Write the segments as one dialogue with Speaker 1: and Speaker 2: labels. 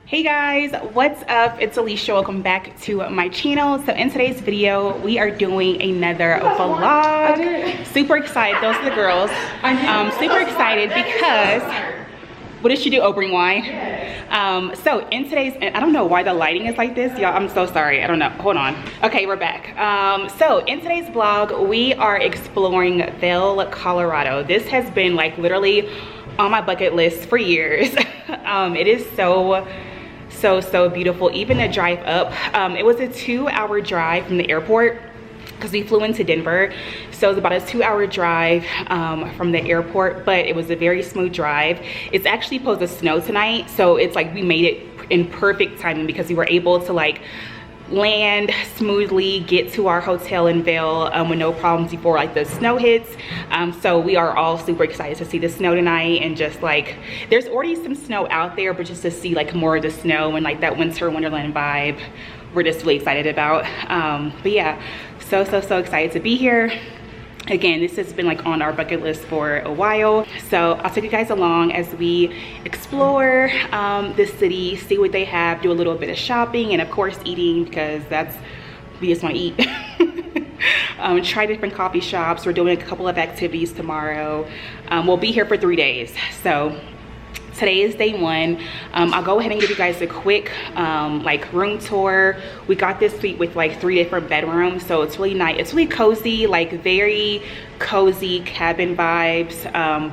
Speaker 1: Hey guys, what's up? It's Alisha. Welcome back to my channel. So in today's video, we are doing another vlog. Super excited. Those are the girls. Super excited because, what did she do? Oh, bring wine. So in today's, and I don't know why the lighting is like this, y'all. I'm so sorry. I don't know. Hold on. Okay, we're back. So in today's vlog, we are exploring Vail, Colorado. This has been like literally on my bucket list for years. It is so beautiful. Even the drive up, it was a 2-hour drive from the airport because we flew into Denver. So it was about a 2-hour drive from the airport, but it was a very smooth drive. It's actually supposed to snow tonight, so it's like we made it in perfect timing because we were able to like land smoothly, get to our hotel in Vail with no problems before like the snow hits. So we are all super excited to see the snow tonight, and just like there's already some snow out there, but just to see like more of the snow and like that winter wonderland vibe, we're just really excited about. But yeah, so excited to be here. Again, this has been like on our bucket list for a while, so I'll take you guys along as we explore the city, see what they have, do a little bit of shopping, and of course eating, because we just want to eat. Try different coffee shops. We're doing a couple of activities tomorrow. We'll be here for 3 days, so today is day 1. I'll go ahead and give you guys a quick like room tour. We got this suite with like 3 different bedrooms, so it's really nice. It's really cozy, like very cozy cabin vibes,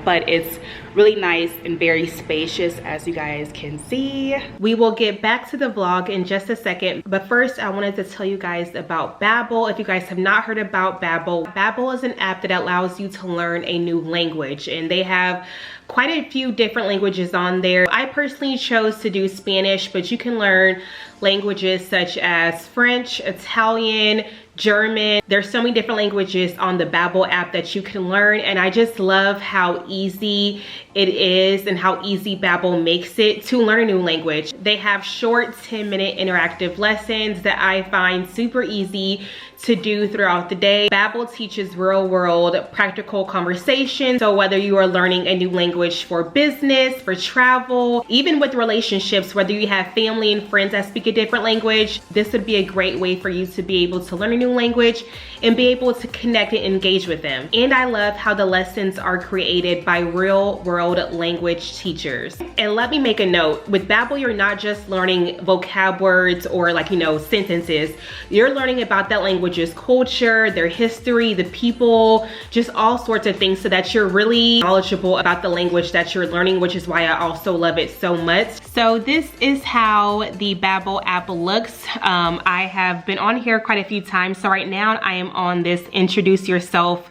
Speaker 1: but it's really nice and very spacious, as you guys can see. We will get back to the vlog in just a second, but first I wanted to tell you guys about Babbel. If you guys have not heard about Babbel, Babbel is an app that allows you to learn a new language, and they have quite a few different languages on there. I personally chose to do Spanish, but you can learn languages such as French, Italian, German. There's so many different languages on the Babbel app that you can learn, and I just love how easy it is and how easy Babbel makes it to learn a new language. They have short 10-minute interactive lessons that I find super easy to do throughout the day. Babbel teaches real-world practical conversation, so whether you are learning a new language for business, for travel, even with relationships, whether you have family and friends that speak a different language, this would be a great way for you to be able to learn a new language and be able to connect and engage with them. And I love how the lessons are created by real-world language teachers. And let me make a note, with Babbel, you're not just learning vocab words or like, you know, sentences. You're learning about that language's culture, their history, the people, just all sorts of things, so that you're really knowledgeable about the language that you're learning, which is why I also love it so much. So this is how the Babbel app looks. I have been on here quite a few times. So right now I am on this introduce yourself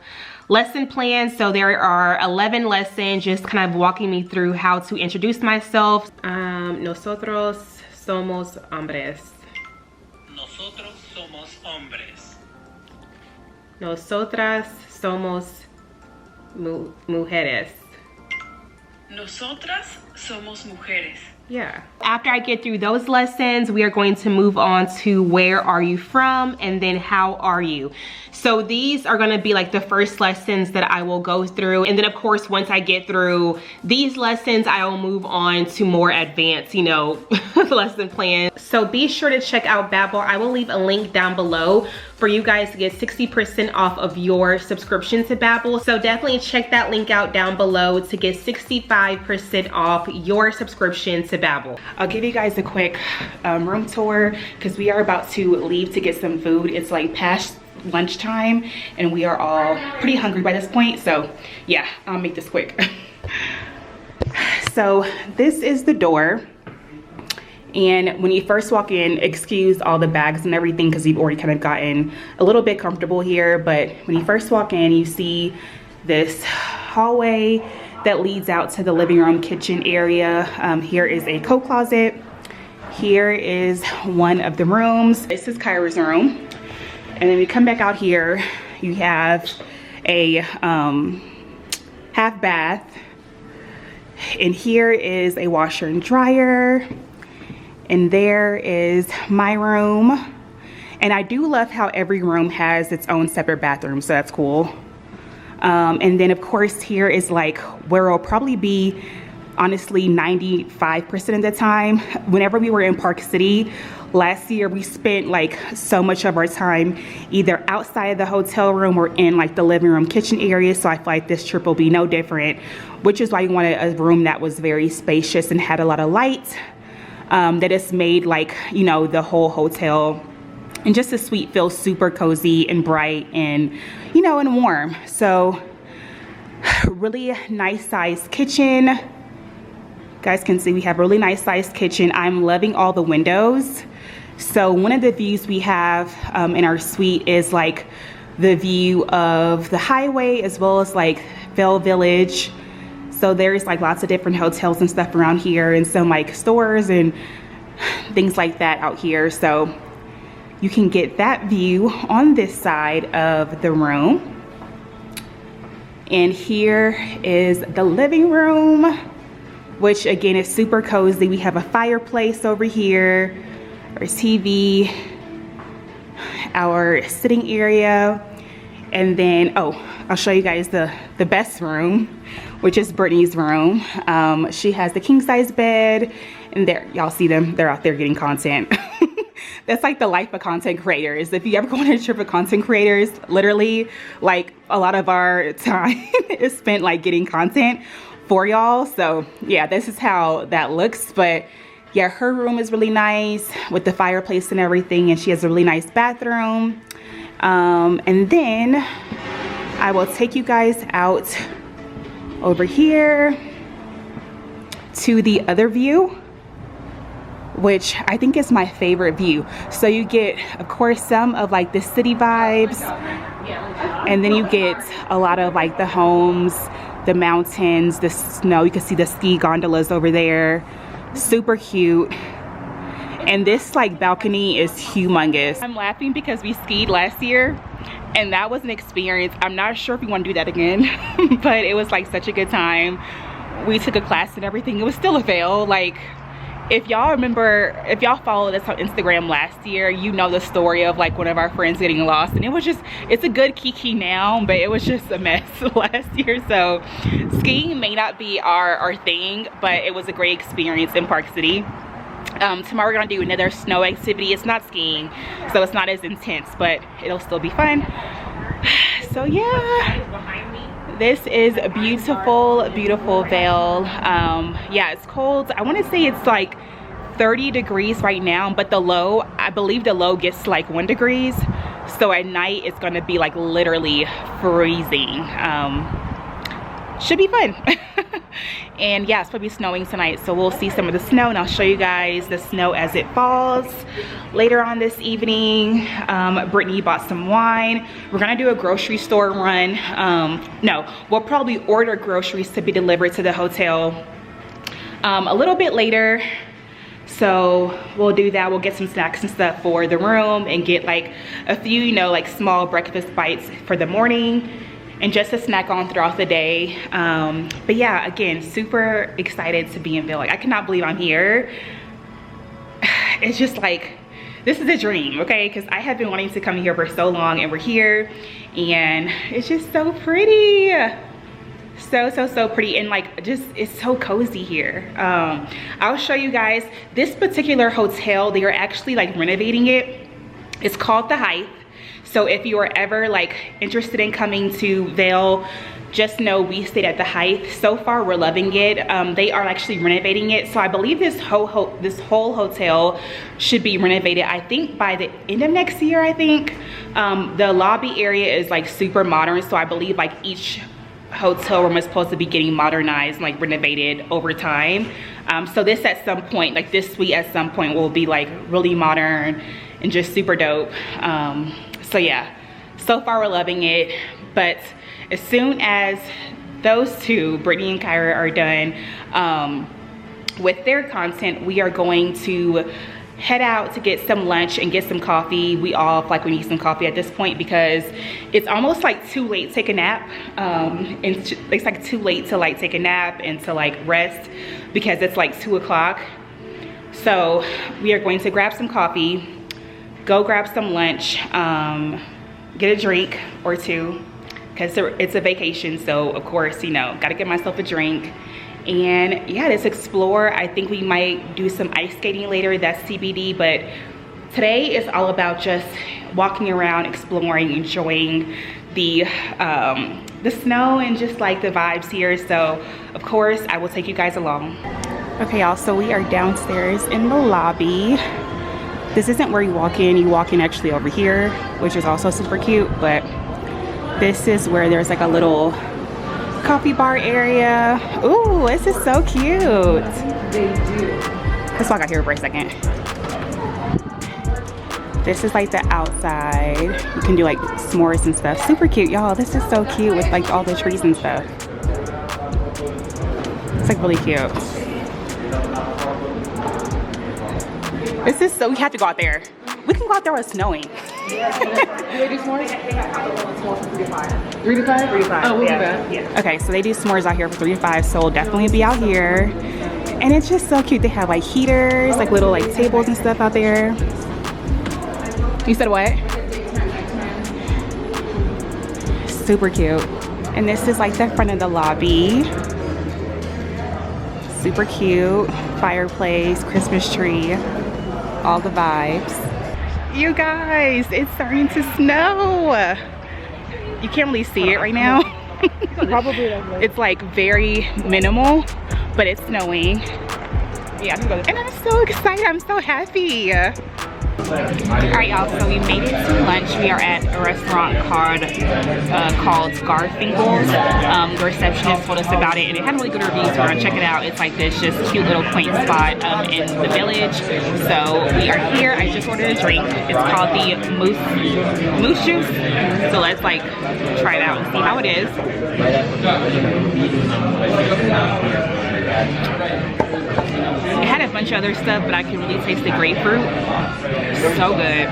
Speaker 1: lesson plan. So there are 11 lessons, just kind of walking me through how to introduce myself. Nosotros somos hombres.
Speaker 2: Nosotros somos hombres.
Speaker 1: Nosotras somos mujeres.
Speaker 2: Nosotras somos mujeres.
Speaker 1: Yeah. After I get through those lessons, we are going to move on to where are you from, and then how are you. So these are going to be like the first lessons that I will go through, and then of course once I get through these lessons, I will move on to more advanced, you know, lesson plans. So be sure to check out Babbel. I will leave a link down below for you guys to get 60% off of your subscription to Babbel. So definitely check that link out down below to get 65% off your subscription to Babbel. I'll give you guys a quick room tour because we are about to leave to get some food. It's like past lunchtime and we are all pretty hungry by this point. So yeah, I'll make this quick. So this is the door. And when you first walk in, excuse all the bags and everything because you've already kind of gotten a little bit comfortable here. But when you first walk in, you see this hallway that leads out to the living room kitchen area. Here is a coat closet. Here is one of the rooms. This is Kyra's room. And then we come back out here, you have a half bath. And here is a washer and dryer. And there is my room. And I do love how every room has its own separate bathroom, so that's cool. And then of course here is like where will probably be honestly 95% of the time. Whenever we were in Park City last year, we spent like so much of our time either outside of the hotel room or in like the living room kitchen area. So I feel like this trip will be no different, which is why we wanted a room that was very spacious and had a lot of light, that it's made like, you know, the whole hotel and just a suite feels super cozy and bright and, you know, and warm. So really nice sized kitchen. Guys can see we have a really nice sized kitchen. I'm loving all the windows. So one of the views we have in our suite is like the view of the highway as well as like Vail Village. So there's like lots of different hotels and stuff around here and some like stores and things like that out here. So you can get that view on this side of the room. And here is the living room, which again is super cozy. We have a fireplace over here, our TV, our sitting area, and then, oh, I'll show you guys the best room, which is Brittany's room. She has the king size bed, and there, y'all see them, they're out there getting content. That's like the life of content creators. If you ever go on a trip with content creators, literally like a lot of our time is spent like getting content for y'all. So yeah, this is how that looks. But yeah, her room is really nice with the fireplace and everything, and she has a really nice bathroom. And then I will take you guys out over here to the other view, which I think is my favorite view. So you get, of course, some of like the city vibes, and then you get a lot of like the homes, the mountains, the snow. You can see the ski gondolas over there. Super cute. And this like balcony is humongous. I'm laughing because we skied last year and that was an experience. I'm not sure if we want to do that again, but it was like such a good time. We took a class and everything. It was still a Vail. Like, if y'all remember, if y'all followed us on Instagram last year, you know the story of like one of our friends getting lost, and it was just, it's a good kiki now, but it was just a mess last year. So skiing may not be our thing, but it was a great experience in Park City. Tomorrow we're gonna do another snow activity. It's not skiing, so it's not as intense, but it'll still be fun. So yeah, this is a beautiful, beautiful Vail. Yeah, it's cold. I want to say it's like 30 degrees right now, but the low, I believe the low gets like 1 degree. So at night it's gonna be like literally freezing. Should be fun. And yeah, it's supposed to be snowing tonight, so we'll see some of the snow, and I'll show you guys the snow as it falls later on this evening. Brittany bought some wine. We're gonna do a grocery store run. No, we'll probably order groceries to be delivered to the hotel a little bit later. So we'll do that. We'll get some snacks and stuff for the room and get like a few, you know, like small breakfast bites for the morning and just a snack on throughout the day. But yeah, again, super excited to be in Vail. Like, I cannot believe I'm here. It's just like, this is a dream, okay? Because I have been wanting to come here for so long, and we're here, and it's just so pretty. So pretty, and like just, it's so cozy here. I'll show you guys this particular hotel. They are actually like renovating it. It's called the Height. So if you are ever like interested in coming to Vail, just know we stayed at the Height. So far we're loving it. They are actually renovating it, so I believe this whole hotel should be renovated, I think by the end of next year. I think the lobby area is like super modern, so I believe like each hotel room is supposed to be getting modernized and like renovated over time. So this at some point, like this suite at some point, will be like really modern and just super dope. So yeah, so far we're loving it. But as soon as those two, Brittany and Kyra, are done with their content, we are going to head out to get some lunch and get some coffee. We all feel like we need some coffee at this point because it's almost like too late to take a nap. It's like too late to like take a nap and to like rest because it's like 2 o'clock. So we are going to grab some coffee, go grab some lunch, get a drink or two, because it's a vacation, so of course, you know, gotta get myself a drink, And yeah, let's explore. I think we might do some ice skating later, that's TBD, but today is all about just walking around, exploring, enjoying the snow and just like the vibes here. So of course I will take you guys along. Okay y'all, so we are downstairs in the lobby. This isn't where you walk in actually over here, which is also super cute, but this is where there's like a little coffee bar area. Ooh, this is so cute. They do. Let's walk out here for a second. This is like the outside. You can do like s'mores and stuff. Super cute, y'all. This is so cute with like all the trees and stuff. It's like really cute. This is so, we have to go out there. We can go out there when it's snowing.
Speaker 3: Yeah. Do they do s'mores? They have s'mores from 3 to 5. 3 to 5? 3 to 5. Oh, we'll do that. Yeah.
Speaker 1: Okay, so they do s'mores out here from 3 to 5, so we'll definitely be out here. And it's just so cute. They have like heaters, like little like tables and stuff out there. You said what? Super cute. And this is like the front of the lobby. Super cute. Fireplace, Christmas tree, all the vibes. You guys, it's starting to snow. You can't really see it right now.
Speaker 3: Probably.
Speaker 1: It's like very minimal, but it's snowing. Yeah, and I'm so excited. I'm so happy. Alright y'all, so we made it to lunch. We are at a restaurant called Garfinkel's. The receptionist told us about it and it had really good reviews, so we're gonna check it out. It's like this just cute little quaint spot in the village. So we are here. I just ordered a drink. It's called the moose juice. So let's like try it out and see how it is. It had a bunch of other stuff, but I can really taste the grapefruit. So good.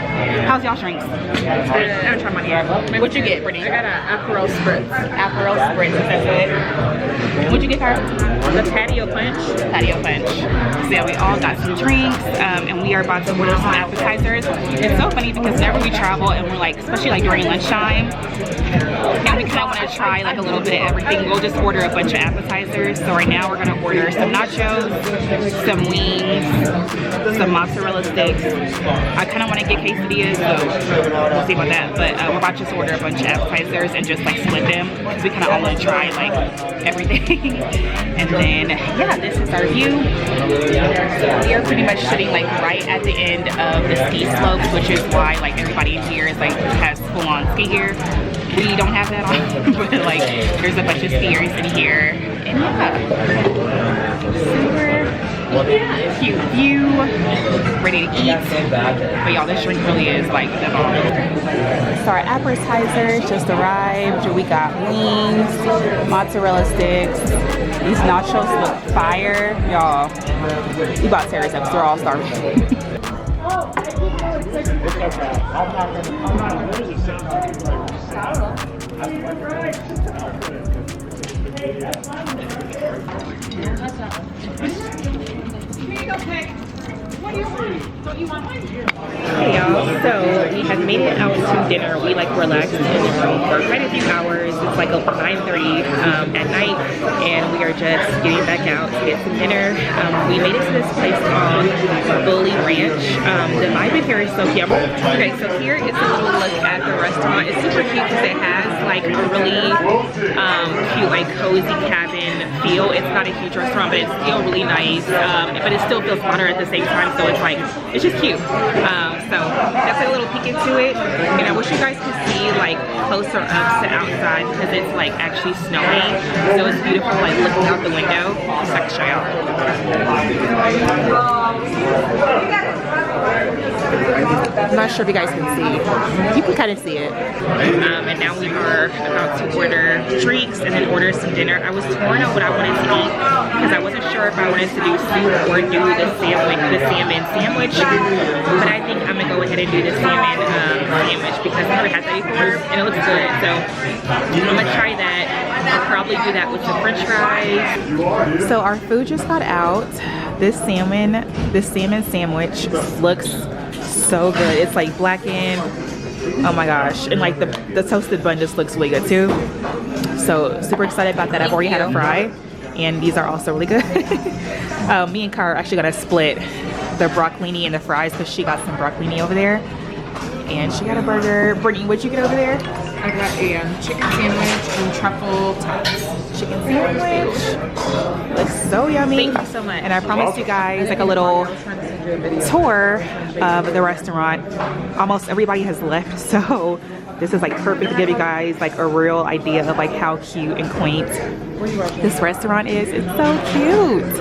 Speaker 1: How's y'all's drinks?
Speaker 3: It's good. I haven't tried mine yet.
Speaker 1: What'd you get, Brittany?
Speaker 3: I got an Aperol Spritz.
Speaker 1: Aperol Spritz, is that good? What'd you get, Cara?
Speaker 3: The patio punch.
Speaker 1: Patio punch. So yeah, we all got some drinks, and we are about to order some appetizers. It's so funny because whenever we travel and we're like, especially like during lunchtime, and we kind of want to try like a little bit of everything, we'll just order a bunch of appetizers. So right now we're gonna order some nachos, some wings, some mozzarella sticks. I kind of want to get quesadillas, so we'll see about that. But we're about to just order a bunch of appetizers and just like split them because we kind of all want to try like everything. And then yeah, this is our view. So we are pretty much sitting like right at the end of the ski slopes, which is why like everybody in here is like has full on ski gear. We don't have that on, but like there's a bunch of skiers in here. And yeah, super cute view, ready to eat. But y'all, this drink really is like the bomb. So our appetizers just arrived. We got wings, mozzarella sticks. These nachos look fire. Y'all, we about to tear this up because we're all starving. Hey y'all, so we have made it out to dinner. We like relaxed in the room for quite a few hours. It's like 9:30 at night, and we are just getting back out to get some dinner. We made it to this place called Bully Ranch. The vibe in here is so cute. Okay, so here is a little look at the restaurant. It's super cute because it has like a really cute like cozy cabin feel. It's not a huge restaurant, but it's still really nice. But it still feels modern at the same time, so it's like, it's just cute. So that's like a little peek into it. And I wish you guys could see like closer up to outside because it's like actually snowing. So it's beautiful like looking out the window. Just like to show y'all. I'm not sure if you guys can see. You can kind of see it. And now we are about to order drinks and then order some dinner. I was torn on what I wanted to eat because I wasn't sure if I wanted to do soup or do the salmon sandwich. But I think I'm gonna go ahead and do the salmon sandwich because I never had that before and it looks good. So I'm gonna try that. I'll probably do that with some French fries. So our food just got out. This salmon sandwich looks so good. It's like blackened. Oh my gosh. And like the toasted bun just looks really good too. So super excited about that. I've already had a fry. and these are also really good. Me and Cara are actually gonna split the broccolini and the fries because she got some broccolini over there, and she got a burger. Brittany, what'd you get over there?
Speaker 3: I got a chicken sandwich and truffle tots.
Speaker 1: Chicken sandwich. Looks so yummy.
Speaker 3: Thank you so much.
Speaker 1: And I promised you guys like a little tour of the restaurant. Almost everybody has left, so this is like perfect to give you guys like a real idea of like how cute and quaint this restaurant is. It's so cute.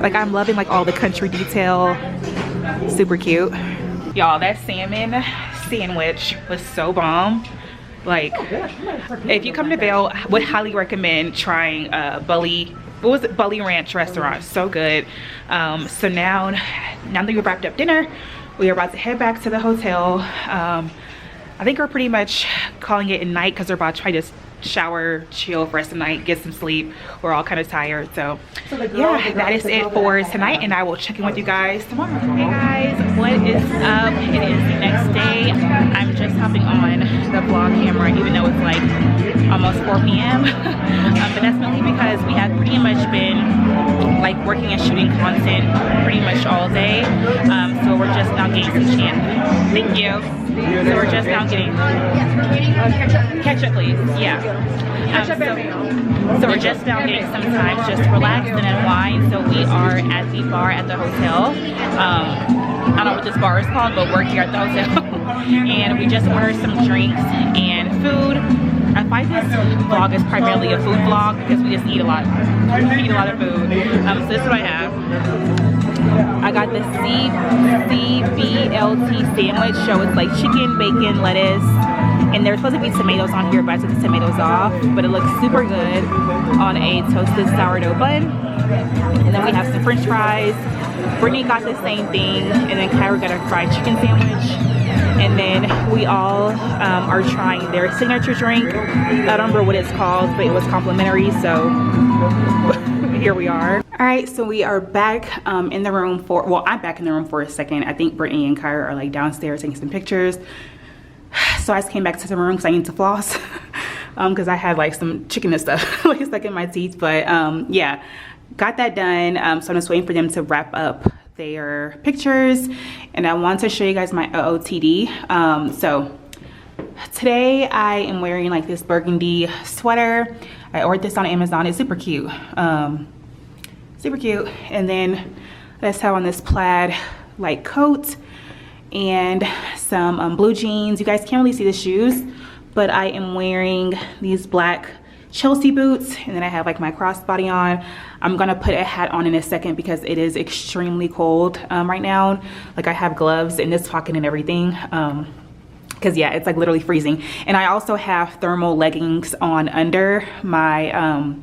Speaker 1: Like I'm loving like all the country detail. Super cute. Y'all, that salmon sandwich was so bomb. Like, if you come to Vail, I would highly recommend trying Bully Ranch restaurant. So good. So now that we've wrapped up dinner, we are about to head back to the hotel. I think we're pretty much calling it a night because we're about to try to shower, chill for the rest of the night, get some sleep. We're all kind of tired. So yeah, that is it for tonight, and I will check in with you guys tomorrow. Hey guys, what is up? It is the next day. I'm just hopping on the vlog camera even though it's like almost 4 p.m. But that's mainly because we have pretty much been like working and shooting content pretty much all day. So we're just now getting some chance. Thank you. So we're just now getting ketchup, please. Yeah. So we're just now getting some time just to relax and unwind. So we are at the bar at the hotel. I don't know what this bar is called, but we're here at the hotel. And we just ordered some drinks and food. I find this vlog is primarily a food vlog because we just eat a lot. We eat a lot of food. So this is what I have. I got the CBLT sandwich. So it's like chicken, bacon, lettuce, and there's supposed to be tomatoes on here, but I took the tomatoes off. But it looks super good on a toasted sourdough bun. And then we have some French fries. Brittany got the same thing, and then Kyra got a fried chicken sandwich. And then we all are trying their signature drink. I don't remember what it's called, but it was complimentary, so here we are. All right, so we are back in the room for, well, I'm back in the room for a second. I think Brittany and Kyra are like downstairs taking some pictures. So I just came back to the room because I need to floss because I had like some chicken and stuff like stuck in my teeth. But yeah, got that done. So I'm just waiting for them to wrap up their pictures, and I want to show you guys my OOTD. So today I am wearing like this burgundy sweater. I ordered this on Amazon. It's super cute. Super cute. And then I just have on this plaid like coat and some blue jeans. You guys can't really see the shoes, but I am wearing these black Chelsea boots, and then I have like my crossbody on. I'm gonna put a hat on in a second because it is extremely cold right now. Like I have gloves in this pocket and everything because yeah, it's like literally freezing. And I also have thermal leggings on under my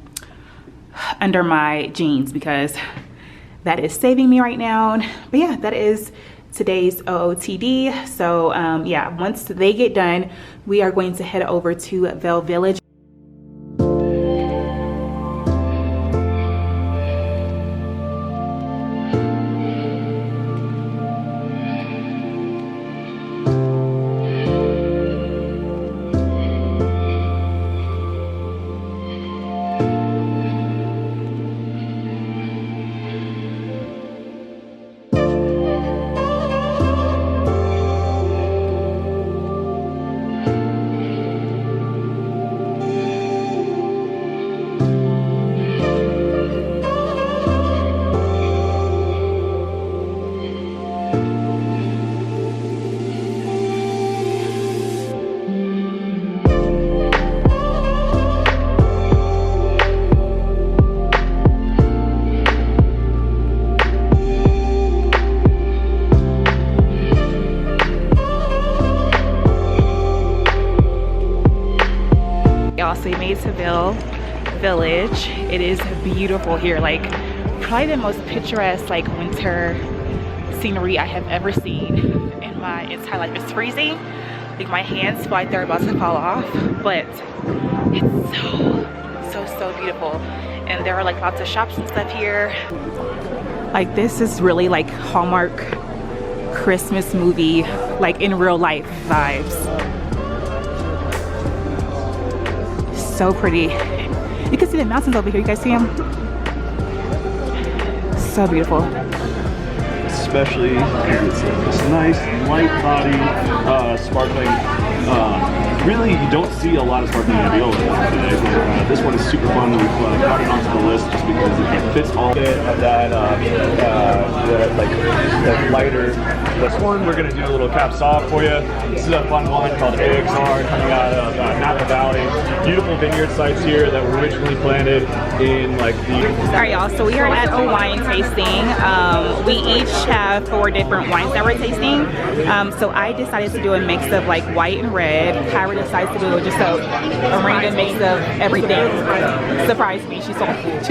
Speaker 1: jeans because that is saving me right now. But yeah, that is today's OOTD. So yeah, once they get done, we are going to head over to Vail Village. So we made it to Vail Village. It is beautiful here, like probably the most picturesque like winter scenery I have ever seen in my entire life. It's freezing, like my hands feel like they're about to fall off, but it's so beautiful. And there are like lots of shops and stuff here. Like this is really like Hallmark Christmas movie, like in real life vibes. So pretty. You can see the mountains over here. You guys see them? So beautiful.
Speaker 4: Especially because it's this nice light body, sparkling. Really, you don't see a lot of sparkling Nebbiolo today. This one is super fun. We've got it onto the list just because it fits all of that, that lighter. This one, we're going to do a little cap soft for you. This is a fun one called AXR coming out of Napa Valley. Beautiful vineyard sites here that were originally planted in like the...
Speaker 1: Alright y'all, so we are at a wine tasting. We each have 4 different wines that we're tasting. So I decided to do a mix of like white and red. Kyra decides to do just a random mix of everything. Surprised me. She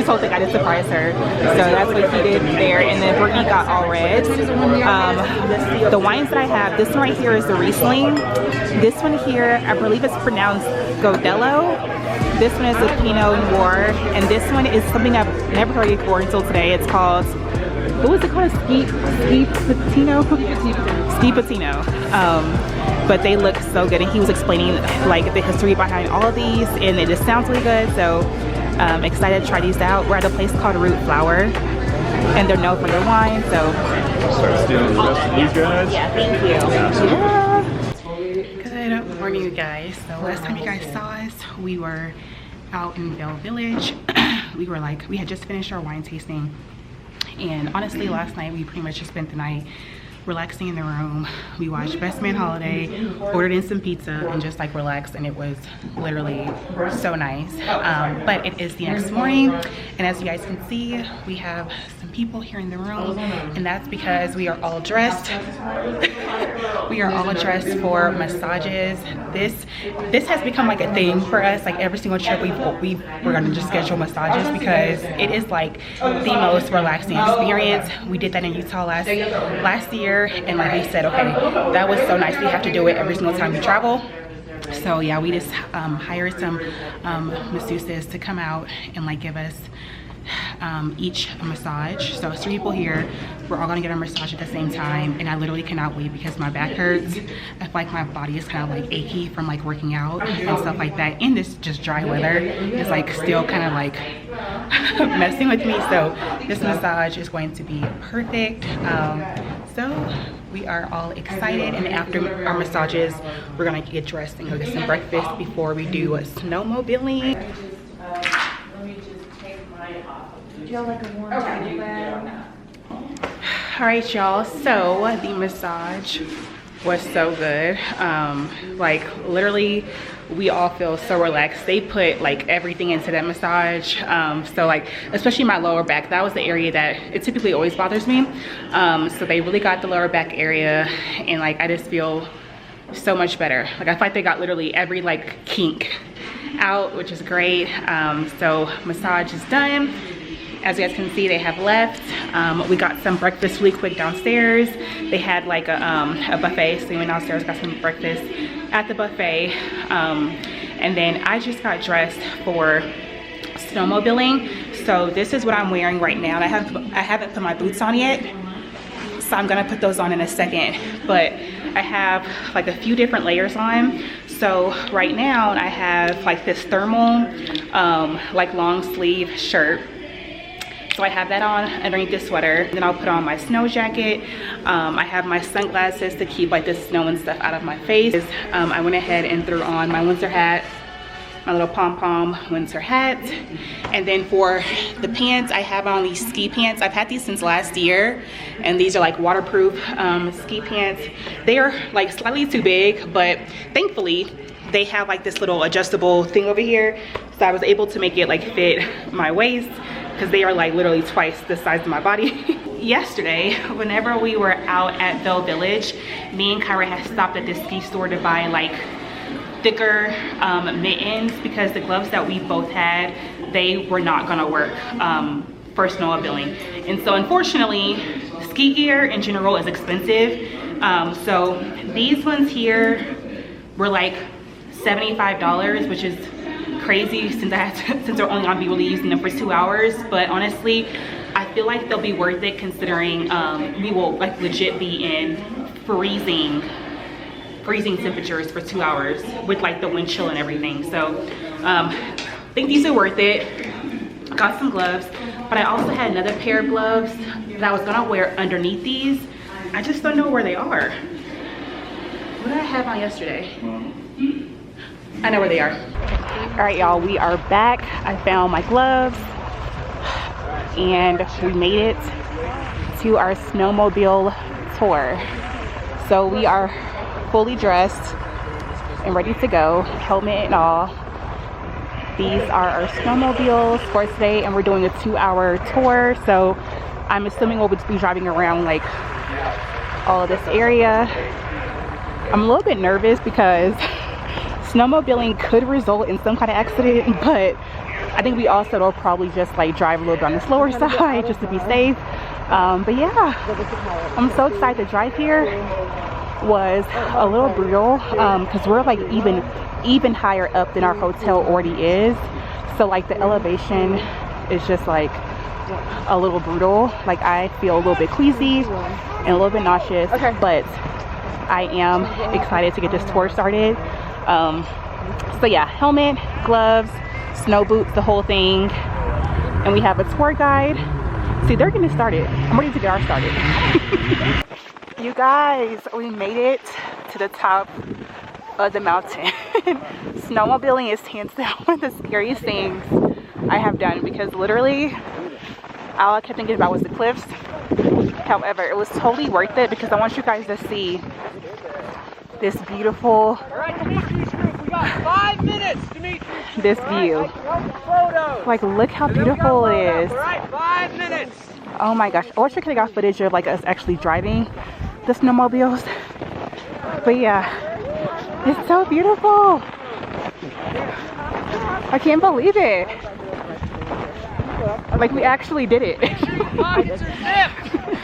Speaker 1: told the guy to surprise her. So that's what he did there. And then Brittany got all reds. The wines that I have, this one right here is the Riesling. This one here, I believe it's pronounced Godello. This one is a Pinot Noir. And this one is something I've never heard before until today. It's called, what was it called? Ski Patino. But they look so good, and he was explaining like the history behind all of these, and it just sounds really good. So excited to try these out. We're at a place called Root Flower, and they're known for their wine. So
Speaker 4: start stealing the rest of these guys.
Speaker 1: yeah, thank you. Yeah. Good morning, you guys. So last time you guys saw us, we were out in Vail Village. we had just finished our wine tasting, and honestly last night we pretty much just spent the night relaxing in the room. We watched Best Man Holiday, ordered in some pizza, and just like relaxed, and it was literally so nice. But it is the next morning, and as you guys can see, we have some people here in the room, and that's because we are all dressed. We are all dressed for massages. This has become like a thing for us. Like every single trip we're gonna just schedule massages because it is like the most relaxing experience. We did that in Utah last year, and like we said, okay, that was so nice. We have to do it every single time we travel. So yeah, we just hired some masseuses to come out and like give us each a massage. So 3 people here, we're all gonna get a massage at the same time, and I literally cannot wait because my back hurts. I feel like my body is kind of like achy from like working out and stuff like that. In this just dry weather, it's like still kind of like messing with me. So this massage is going to be perfect. So we are all excited, and after our massages, we're gonna get dressed and go get some breakfast before we do snowmobiling. All right, y'all, so the massage was so good. Like literally we all feel so relaxed. They put like everything into that massage. So like especially my lower back, that was the area that it typically always bothers me. So they really got the lower back area, and like I just feel so much better. Like I feel like they got literally every like kink out, which is great. So massage is done. As you guys can see, they have left. We got some breakfast really quick downstairs. They had like a buffet, so we went downstairs, got some breakfast at the buffet. And then I just got dressed for snowmobiling. So this is what I'm wearing right now. And I haven't put my boots on yet, so I'm gonna put those on in a second. But I have like a few different layers on. So right now I have like this thermal like long sleeve shirt. So I have that on underneath this sweater. Then I'll put on my snow jacket. I have my sunglasses to keep like the snow and stuff out of my face. I went ahead and threw on my winter hat, my little pom-pom winter hat. And then for the pants, I have on these ski pants. I've had these since last year, and these are like waterproof ski pants. They are like slightly too big, but thankfully they have like this little adjustable thing over here. So I was able to make it like fit my waist, because they are like literally twice the size of my body. Yesterday, whenever we were out at Vail Village, me and Kyra had stopped at this ski store to buy like thicker mittens, because the gloves that we both had, they were not gonna work for snowmobiling. And so unfortunately, ski gear in general is expensive. So these ones here were like $75, which is crazy since they're only gonna be really using them for 2 hours. But honestly, I feel like they'll be worth it, considering we will like legit be in freezing temperatures for 2 hours with like the wind chill and everything. So I think these are worth it. Got some gloves, but I also had another pair of gloves that I was gonna wear underneath these. I just don't know where they are. What did I have on yesterday? I know where they are. All right, y'all, we are back. I found my gloves and we made it to our snowmobile tour. So we are fully dressed and ready to go, helmet and all. These are our snowmobiles for today, and we're doing a 2-hour tour. So I'm assuming we'll be driving around like all of this area. I'm a little bit nervous because snowmobiling could result in some kind of accident, but I think we also will probably just like drive a little bit on the slower side just to be safe. But yeah, I'm so excited to drive here. Was a little brutal because we're like even higher up than our hotel already is, so like the elevation is just like a little brutal. Like I feel a little bit queasy and a little bit nauseous, but I am excited to get this tour started. So yeah, helmet, gloves, snow boots, the whole thing, and we have a tour guide. See, they're getting started. I'm ready to get ours started. You guys, we made it to the top of the mountain. Snowmobiling is hands down one of the scariest things I have done, because literally all I kept thinking about was the cliffs. However, it was totally worth it because I want you guys to see this beautiful,
Speaker 5: we got 5 minutes, Dimitri.
Speaker 1: this view. Like, look how beautiful it is.
Speaker 5: All right, 5 minutes.
Speaker 1: Oh my gosh, I wish I could have got footage of like us actually driving the snowmobiles. But yeah, it's so beautiful. I can't believe it. Like, we actually did it.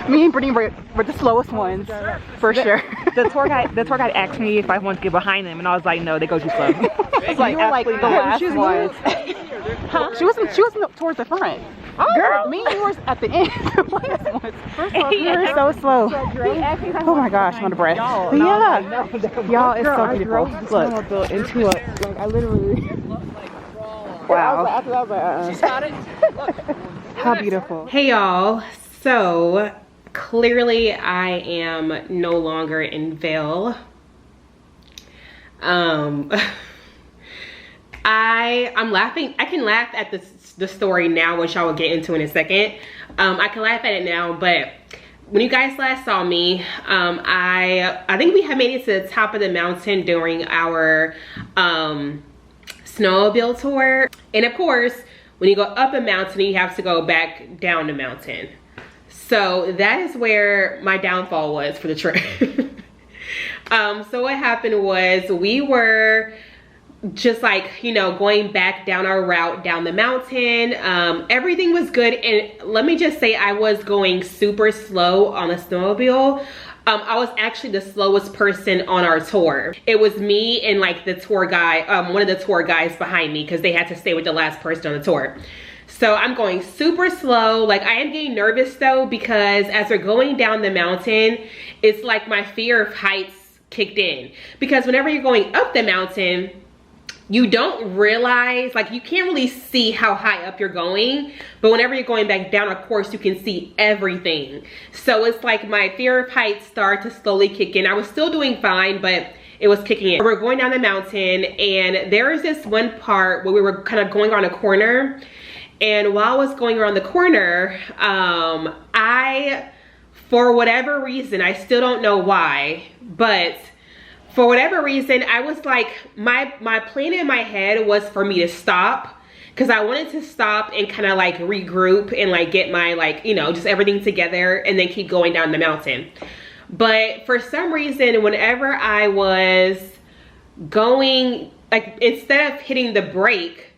Speaker 1: Me and Brittany were the slowest ones, for sure.
Speaker 3: The tour guide asked me if I wanted to get behind them, and I was like, no, they go too slow.
Speaker 1: It's like, you were like the last ones. Huh? She wasn't towards the front. Oh, girl, me and you were at the end. The last ones. First of all, you were so slow. Oh my gosh, I'm out of breath. But yeah, y'all, it's so beautiful. Look,
Speaker 3: into it. Like, I literally.
Speaker 1: wow.
Speaker 5: She's got it. Look.
Speaker 1: How beautiful.
Speaker 6: Hey y'all, so clearly I am no longer in Vail. I'm laughing. I can laugh at the story now, which I will get into in a second. I can laugh at it now, but when you guys last saw me, I think we had made it to the top of the mountain during our snowmobile tour. And of course, when you go up a mountain, you have to go back down the mountain. So that is where my downfall was for the trip. So what happened was, we were just like, you know, going back down our route down the mountain. Everything was good, and let me just say, I was going super slow on the snowmobile. I was actually the slowest person on our tour. It was me and like the tour guy, one of the tour guys behind me, because they had to stay with the last person on the tour. So I'm going super slow. Like, I am getting nervous though, because as we're going down the mountain, it's like my fear of heights kicked in. Because whenever you're going up the mountain, you don't realize, like, you can't really see how high up you're going, but whenever you're going back down, of course, you can see everything. So it's like my fear of heights started to slowly kick in. I was still doing fine, but it was kicking in. We're going down the mountain, and there is this one part where we were kind of going around a corner, and while I was going around the corner, for whatever reason, I still don't know why, but for whatever reason, I was like, my plan in my head was for me to stop, because I wanted to stop and kind of like regroup and like get my, like, you know, just everything together and then keep going down the mountain. But for some reason, whenever I was going, like, instead of hitting the brake,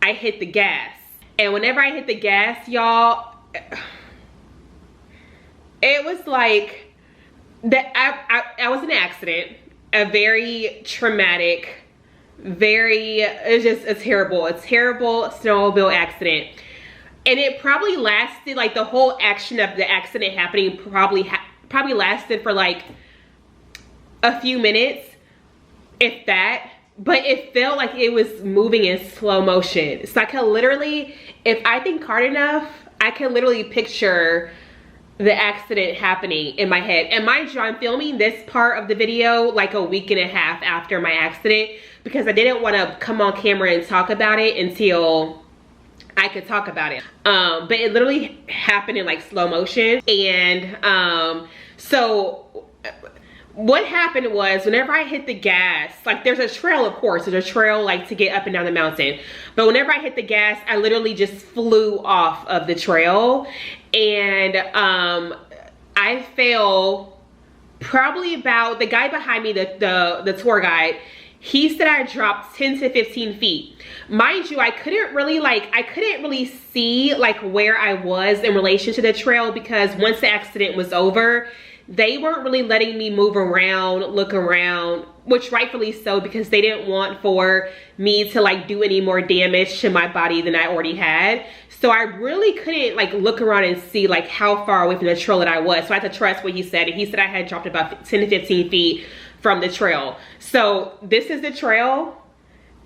Speaker 6: I hit the gas. And whenever I hit the gas, y'all, it was like that. I was in an accident. A very traumatic, it's just a terrible snowmobile accident. And it probably lasted, like, the whole action of the accident happening probably lasted for like a few minutes, if that. but it felt like it was moving in slow motion. So I could literally, if I think hard enough, I can literally picture the accident happening in my head. And mind you, I'm filming this part of the video like a week and a half after my accident, because I didn't want to come on camera and talk about it until I could talk about it. But it literally happened in like slow motion. And so what happened was, whenever I hit the gas, like there's a trail, of course, there's a trail like to get up and down the mountain. But whenever I hit the gas, I literally just flew off of the trail. And I fell probably about, the guy behind me, the tour guide, he said I dropped 10 to 15 feet. Mind you, I couldn't really see like where I was in relation to the trail, because once the accident was over, they weren't really letting me move around, look around, which rightfully so, because they didn't want for me to like do any more damage to my body than I already had. So I really couldn't like look around and see like how far away from the trail that I was. So I had to trust what he said. And he said I had dropped about 10 to 15 feet from the trail. So this is the trail.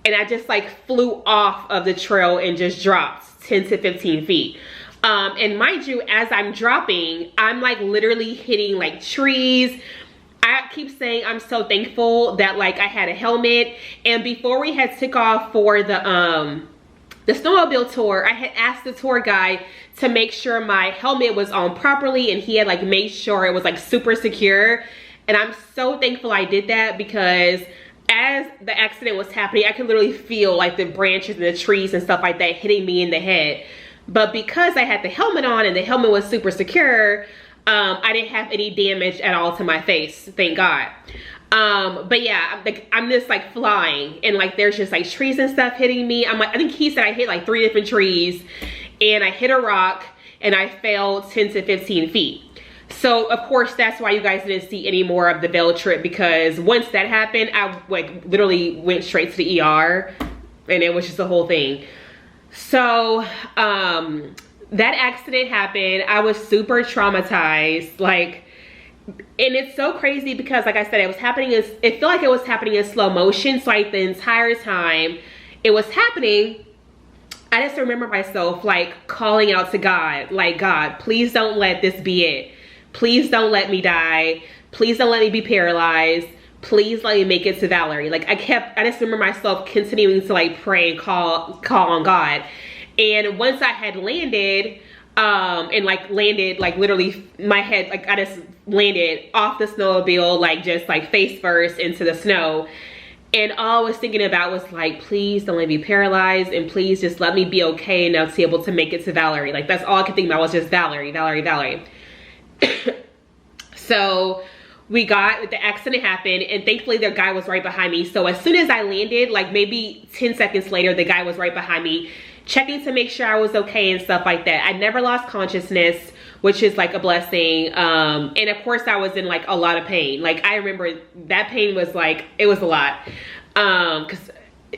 Speaker 6: And I just like flew off of the trail and just dropped 10 to 15 feet. And mind you, as I'm dropping, I'm like literally hitting like trees. I keep saying I'm so thankful that like I had a helmet. And before we had took off for the snowmobile tour, I had asked the tour guide to make sure my helmet was on properly, and he had like made sure it was like super secure. And I'm so thankful I did that, because as the accident was happening, I could literally feel like the branches and the trees and stuff like that hitting me in the head. But because I had the helmet on and the helmet was super secure, I didn't have any damage at all to my face, thank God. But yeah, I'm just like flying, and like there's just like trees and stuff hitting me. I'm like, I think he said I hit like 3 different trees, and I hit a rock, and I fell 10 to 15 feet. So of course that's why you guys didn't see any more of the Vail trip, because once that happened, I like literally went straight to the ER, and it was just the whole thing. So that accident happened. I was super traumatized, like, and it's so crazy because like I said, it felt like it was happening in slow motion. So like the entire time it was happening, I just remember myself like calling out to God, like, God, please don't let this be it. Please don't let me die. Please don't let me be paralyzed. Please let me make it to Valerie. Like I just remember myself continuing to like pray and call on God. And once I had landed, and like landed like literally my head, like I just landed off the snowmobile, like just like face first into the snow. And all I was thinking about was like, please don't let me be paralyzed, and please just let me be okay enough to be able to make it to Valerie. Like that's all I could think about was just Valerie, Valerie, Valerie. So the accident happened, and thankfully the guy was right behind me. So as soon as I landed, like maybe 10 seconds later, the guy was right behind me, checking to make sure I was okay and stuff like that. I never lost consciousness, which is like a blessing. And of course I was in like a lot of pain. Like I remember that pain was like, it was a lot. Cause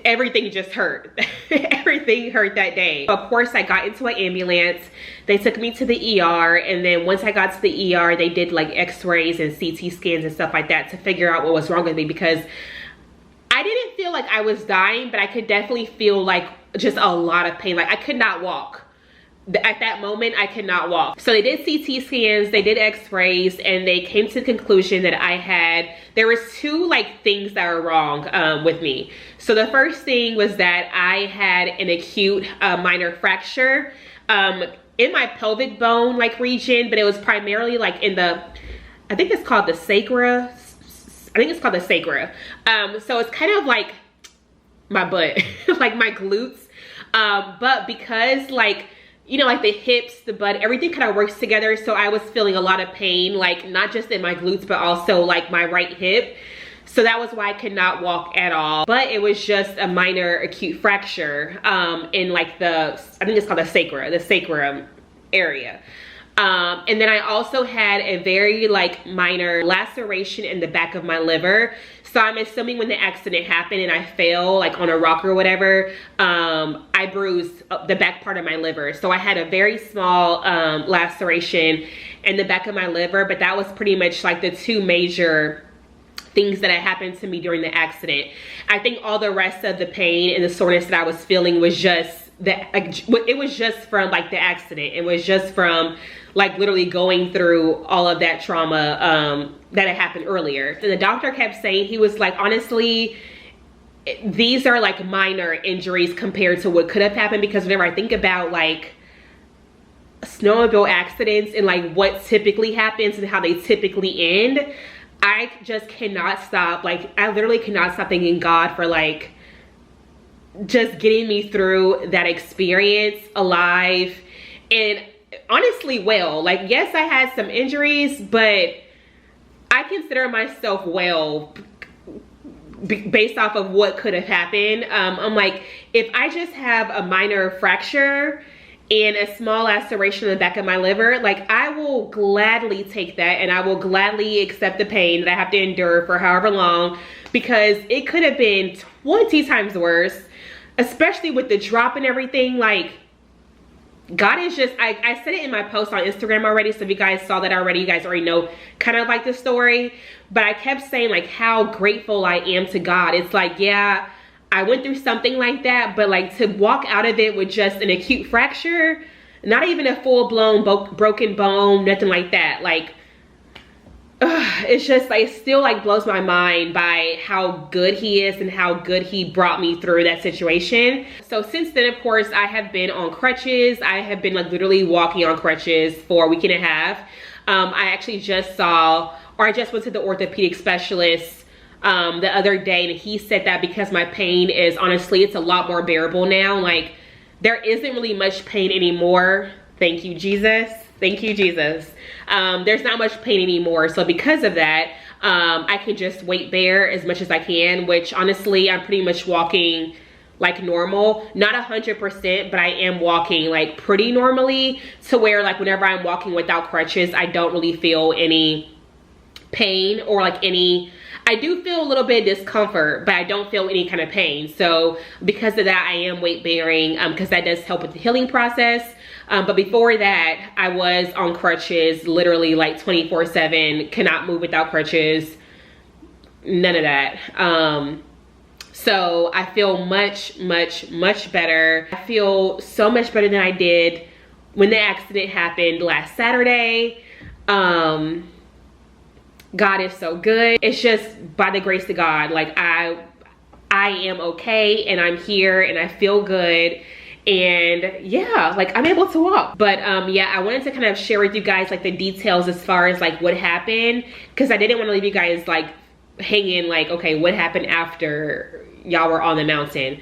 Speaker 6: everything just hurt. Everything hurt that day. Of course I got into an ambulance. They took me to the ER, and then once I got to the ER, they did like x-rays and CT scans and stuff like that to figure out what was wrong with me, because I didn't feel like I was dying, but I could definitely feel like just a lot of pain. Like I could not walk. At that moment, I could not walk. So they did CT scans, they did x-rays, and they came to the conclusion that there was 2 like things that were wrong with me. So the first thing was that I had an acute minor fracture in my pelvic bone like region, but it was primarily like in the, I think it's called the sacra. I think it's called the sacra. So it's kind of like my butt, like my glutes. But because like, you know, like the hips, the butt, everything kind of works together. So I was feeling a lot of pain, like not just in my glutes, but also like my right hip. So that was why I could not walk at all. But it was just a minor acute fracture in like I think it's called the sacrum area. And then I also had a very like minor laceration in the back of my liver. So I'm assuming when the accident happened and I fell like on a rock or whatever, I bruised the back part of my liver. So I had a very small laceration in the back of my liver, but that was pretty much like the 2 major things that had happened to me during the accident. I think all the rest of the pain and the soreness that I was feeling was just it was just from like the accident. It was just from like literally going through all of that trauma that had happened earlier. And the doctor kept saying, he was like, honestly, these are like minor injuries compared to what could have happened, because whenever I think about like snowmobile accidents and like what typically happens and how they typically end, I just cannot stop. Like, I literally cannot stop thanking God for like just getting me through that experience alive and honestly well. Like, yes, I had some injuries, but I consider myself well based off of what could have happened. I'm like, if I just have a minor fracture and a small laceration in the back of my liver, like, I will gladly take that, and I will gladly accept the pain that I have to endure for however long, because it could have been 20 times worse, especially with the drop and everything. Like, God is just, I said it in my post on Instagram already, so if you guys saw that already, you guys already know kind of like the story, but I kept saying like how grateful I am to God. It's like, yeah, I went through something like that, but like to walk out of it with just an acute fracture, not even a full-blown broken bone, nothing like that. Like, it's just like, it still like blows my mind by how good he is and how good he brought me through that situation. So since then, of course, I have been on crutches. I have been like literally walking on crutches for a week and a half. I actually just I just went to the orthopedic specialist the other day, and he said that because my pain is, honestly, it's a lot more bearable now. Like, there isn't really much pain anymore. Thank you, Jesus. Thank you, Jesus. There's not much pain anymore. So because of that, I can just weight bear as much as I can, which honestly, I'm pretty much walking like normal. Not 100%, but I am walking like pretty normally, to where like whenever I'm walking without crutches, I don't really feel any pain or like any, I do feel a little bit of discomfort, but I don't feel any kind of pain. So because of that, I am weight bearing, because that does help with the healing process. But before that, I was on crutches literally like 24/7, cannot move without crutches, none of that. So I feel much, much, much better. I feel so much better than I did when the accident happened last Saturday. God is so good. It's just by the grace of God. Like, I am okay, and I'm here, and I feel good. And yeah, like, I'm able to walk. But yeah, I wanted to kind of share with you guys like the details as far as like what happened, because I didn't want to leave you guys like hanging like, okay, what happened after y'all were on the mountain.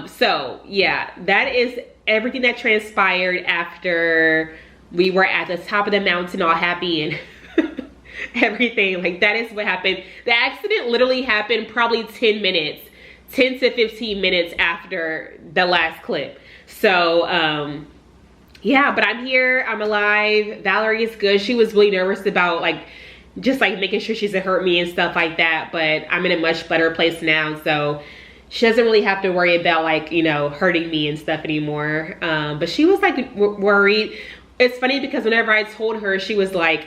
Speaker 6: So yeah, that is everything that transpired after we were at the top of the mountain, all happy and everything. Like, that is what happened. The accident literally happened probably 10 to 15 minutes after the last clip. So yeah, but I'm here, I'm alive. Valerie is good. She was really nervous about like just like making sure she doesn't hurt me and stuff like that, but I'm in a much better place now, so she doesn't really have to worry about like, you know, hurting me and stuff anymore. But she was like worried. It's funny because whenever I told her, she was like,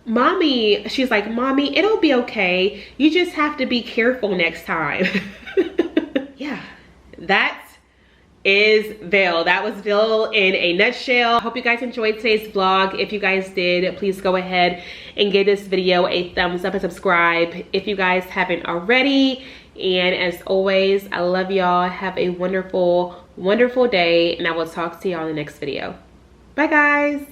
Speaker 6: Mommy, she's like, Mommy, it'll be okay. You just have to be careful next time. Yeah, that is Vail. That was Vail in a nutshell. Hope you guys enjoyed today's vlog. If you guys did, please go ahead and give this video a thumbs up and subscribe if you guys haven't already. And as always, I love y'all. Have a wonderful, wonderful day, and I will talk to y'all in the next video. Bye, guys.